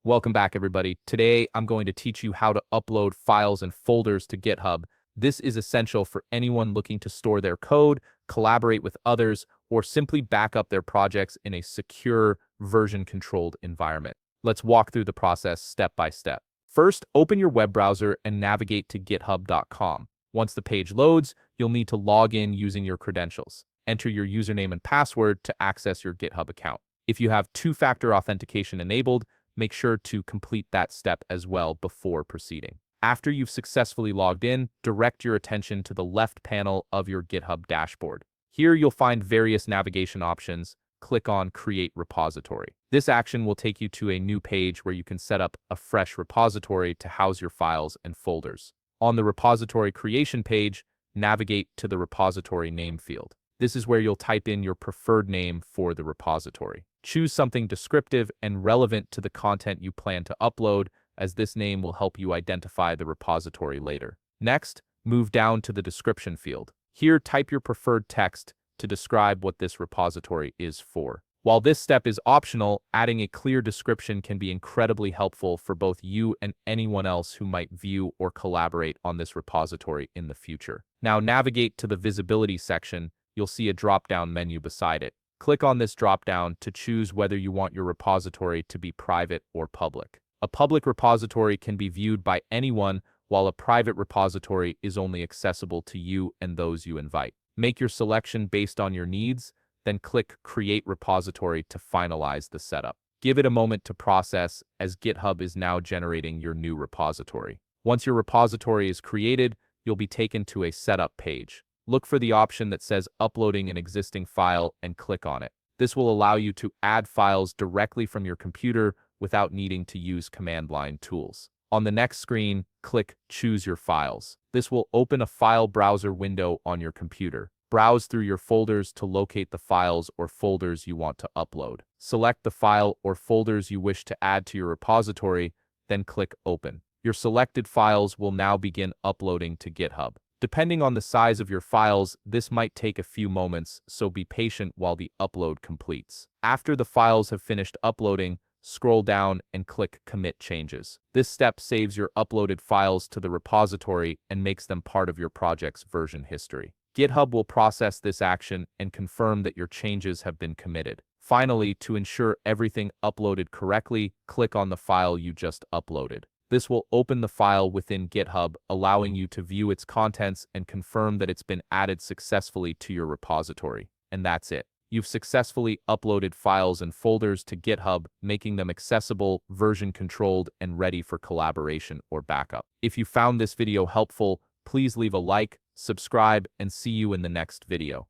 Welcome back, everybody. Today, I'm going to teach you how to upload files and folders to GitHub. This is essential for anyone looking to store their code, collaborate with others, or simply back up their projects in a secure, version-controlled environment. Let's walk through the process step by step. First, open your web browser and navigate to github.com. Once the page loads, you'll need to log in using your credentials. Enter your username and password to access your GitHub account. If you have two-factor authentication enabled, make sure to complete that step as well before proceeding. After you've successfully logged in, direct your attention to the left panel of your GitHub dashboard. Here you'll find various navigation options. Click on Create Repository. This action will take you to a new page where you can set up a fresh repository to house your files and folders. On the repository creation page, navigate to the repository name field. This is where you'll type in your preferred name for the repository. Choose something descriptive and relevant to the content you plan to upload, as this name will help you identify the repository later. Next, move down to the description field. Here, type your preferred text to describe what this repository is for. While this step is optional, adding a clear description can be incredibly helpful for both you and anyone else who might view or collaborate on this repository in the future. Now navigate to the visibility section. You'll see a drop-down menu beside it. Click on this drop-down to choose whether you want your repository to be private or public. A public repository can be viewed by anyone, while a private repository is only accessible to you and those you invite. Make your selection based on your needs, then click Create Repository to finalize the setup. Give it a moment to process, as GitHub is now generating your new repository. Once your repository is created, you'll be taken to a setup page. Look for the option that says Uploading an existing file and click on it. This will allow you to add files directly from your computer without needing to use command line tools. On the next screen, click Choose Your Files. This will open a file browser window on your computer. Browse through your folders to locate the files or folders you want to upload. Select the file or folders you wish to add to your repository, then click Open. Your selected files will now begin uploading to GitHub. Depending on the size of your files, this might take a few moments, so be patient while the upload completes. After the files have finished uploading, scroll down and click Commit Changes. This step saves your uploaded files to the repository and makes them part of your project's version history. GitHub will process this action and confirm that your changes have been committed. Finally, to ensure everything uploaded correctly, click on the file you just uploaded. This will open the file within GitHub, allowing you to view its contents and confirm that it's been added successfully to your repository. And that's it. You've successfully uploaded files and folders to GitHub, making them accessible, version-controlled, and ready for collaboration or backup. If you found this video helpful, please leave a like, subscribe, and see you in the next video.